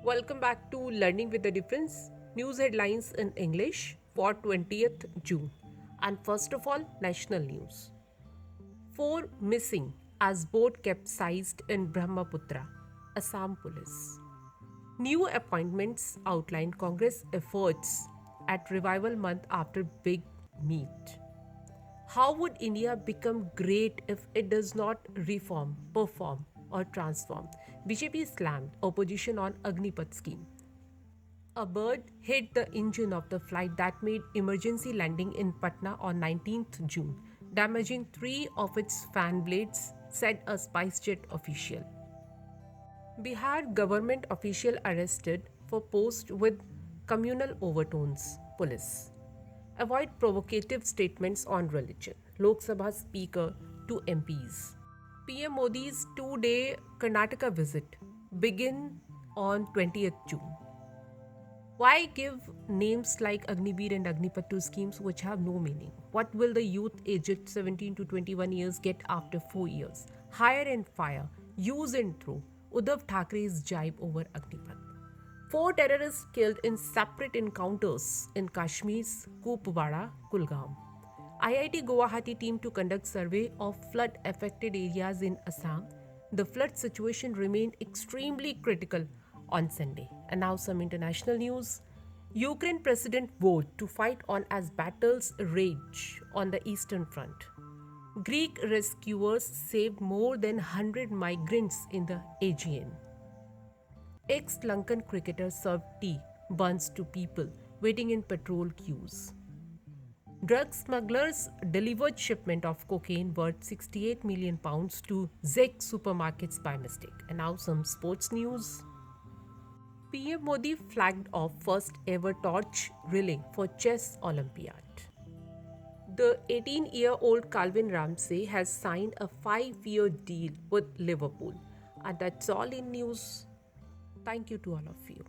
Welcome back to Learning with a Difference. News headlines in English for 20th June. And first of all, national news. 4 missing as boat capsized in Brahmaputra, Assam police. New appointments outline Congress efforts at revival month after big meet. How would India become great if it does not reform, perform, or transform? BJP slammed opposition on Agnipath scheme. A bird hit the engine of the flight that made emergency landing in Patna on 19th June, damaging 3 of its fan blades, said a SPICEJET official. Bihar government official arrested for post with communal overtones, police. Avoid provocative statements on religion. Lok Sabha Speaker to MPs. PM Modi's 2-day Karnataka visit begin on 20th June. Why give names like AGNIVEER and AGNIPATH to schemes which have no meaning? What will the youth aged 17 to 21 years get after 4 years? Hire and fire, use and throw. UDDHAV THACKERAY'S JIBE over AGNIPATH. 4 terrorists killed in separate encounters in Kashmir's KUPWARA, KULGAM. IIT Guwahati team to conduct survey of flood-affected areas in Assam. The flood situation remained extremely critical on Sunday. And now some international news. Ukraine president vowed to fight on as battles rage on the eastern front. Greek rescuers saved more than 100 migrants in the AEGEAN. Ex-LANKAN cricketer served tea, BUNS to people waiting in petrol queues. Drug smugglers delivered shipment of cocaine worth £68 million to CZECH supermarkets by mistake. And now some sports news. PM Modi flagged off first ever torch relay for chess Olympiad. The 18-year-old Calvin Ramsay has signed a 5-year deal with Liverpool. And that's all in news. Thank you to all of you.